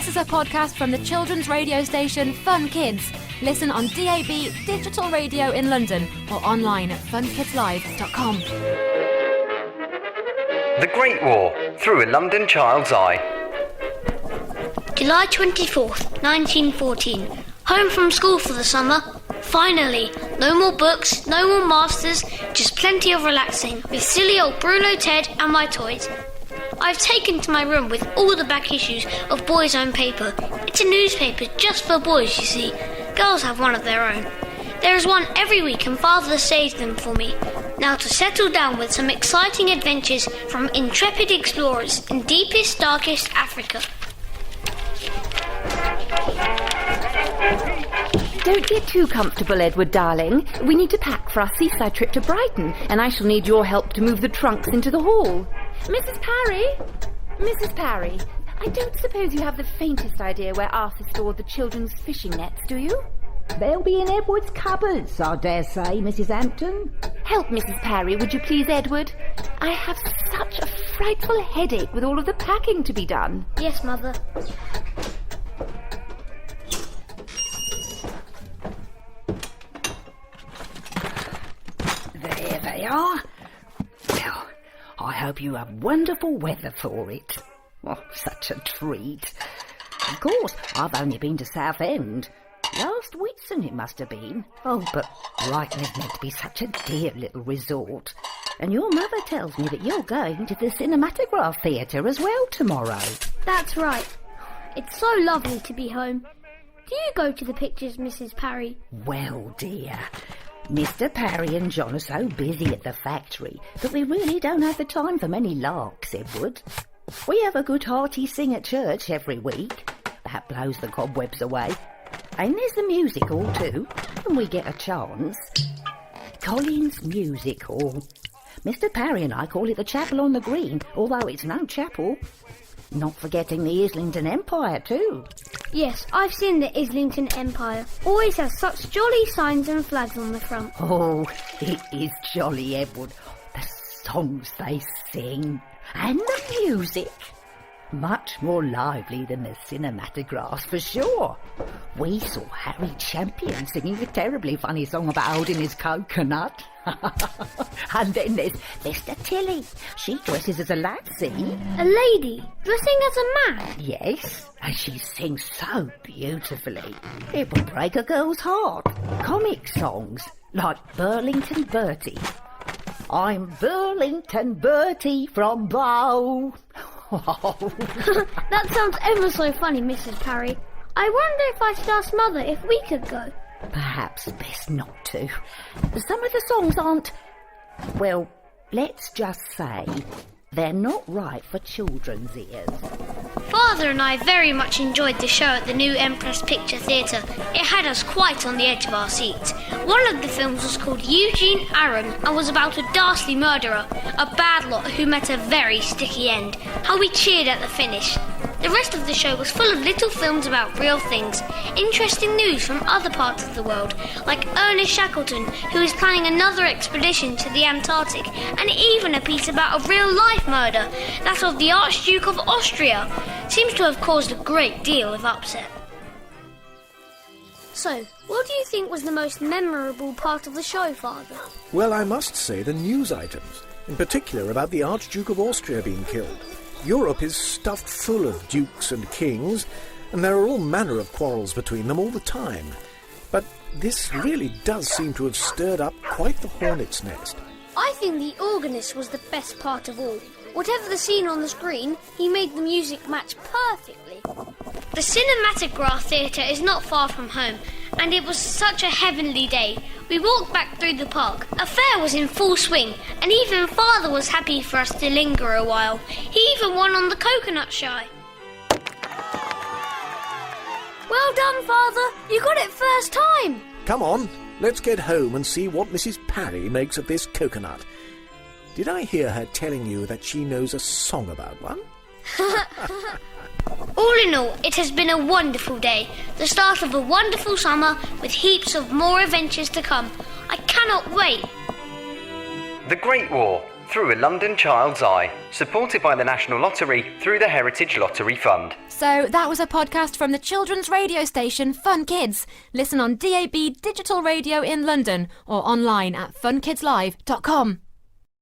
This is a podcast from the children's radio station Fun Kids. Listen on DAB Digital Radio in London or online at funkidslive.com. The Great War, through a London child's eye. July 24th, 1914. Home from school for the summer. Finally, no more books, no more masters, just plenty of relaxing with silly old Bruno Ted and my toys. I've taken to my room with all the back issues of Boys' Own Paper. It's a newspaper just for boys, you see. Girls have one of their own. There is one every week and Father saves them for me. Now to settle down with some exciting adventures from intrepid explorers in deepest, darkest Africa. Don't get too comfortable, Edward, darling. We need to pack for our seaside trip to Brighton, and I shall need your help to move the trunks into the hall. Mrs. Parry? Mrs. Parry, I don't suppose you have the faintest idea where Arthur stored the children's fishing nets, do you? They'll be in Edward's cupboards, I dare say, Mrs. Hampton. Help Mrs. Parry, would you please, Edward? I have such a frightful headache with all of the packing to be done. Yes, Mother. There they are. Well, I hope you have wonderful weather for it. Oh, such a treat. Of course, I've only been to Southend. Last Whitsun it must have been. Oh, but Brighton is meant to be such a dear little resort. And your mother tells me that you're going to the Cinematograph Theatre as well tomorrow. That's right. It's so lovely to be home. Do you go to the pictures, Mrs. Parry? Well, dear, Mr. Parry and John are so busy at the factory that we really don't have the time for many larks, Edward. We have a good hearty sing at church every week. That blows the cobwebs away. And there's the music hall too, when we get a chance. Collins Music Hall. Mr. Parry and I call it the Chapel on the Green, although it's no chapel. Not forgetting the Islington Empire too. Yes, I've seen the Islington Empire. Always has such jolly signs and flags on the front. Oh, it is jolly, Edward. The songs they sing and the music. Much more lively than the cinematographs, for sure. We saw Harry Champion singing a terribly funny song about holding his coconut. And then there's Esther Tilly. She dresses as a lassie. A lady dressing as a man? Yes, and she sings so beautifully. It will break a girl's heart. Comic songs, like Burlington Bertie. I'm Burlington Bertie from Bow. That sounds ever so funny, Mrs. Parry. I wonder if I should ask Mother if we could go. Perhaps best not to. Some of the songs aren't, well, let's just say they're not right for children's ears. Father and I very much enjoyed the show at the new Empress Picture Theatre. It had us quite on the edge of our seats. One of the films was called Eugene Aaron and was about a ghastly murderer, a bad lot who met a very sticky end. How we cheered at the finish. The rest of the show was full of little films about real things, interesting news from other parts of the world, like Ernest Shackleton, who is planning another expedition to the Antarctic, and even a piece about a real-life murder, that of the Archduke of Austria. Seems to have caused a great deal of upset. So, what do you think was the most memorable part of the show, Father? Well, I must say the news items, in particular about the Archduke of Austria being killed. Europe is stuffed full of dukes and kings, and there are all manner of quarrels between them all the time. But this really does seem to have stirred up quite the hornet's nest. I think the organist was the best part of all. Whatever the scene on the screen, he made the music match perfectly. The Cinematograph Theatre is not far from home, and it was such a heavenly day. We walked back through the park. A fair was in full swing, and even Father was happy for us to linger a while. He even won on the coconut shy. Well done, Father. You got it first time. Come on, let's get home and see what Mrs. Parry makes of this coconut. Did I hear her telling you that she knows a song about one? All in all, it has been a wonderful day. The start of a wonderful summer with heaps of more adventures to come. I cannot wait. The Great War, through a London child's eye, supported by the National Lottery through the Heritage Lottery Fund. So that was a podcast from the children's radio station Fun Kids. Listen on DAB Digital Radio in London or online at funkidslive.com.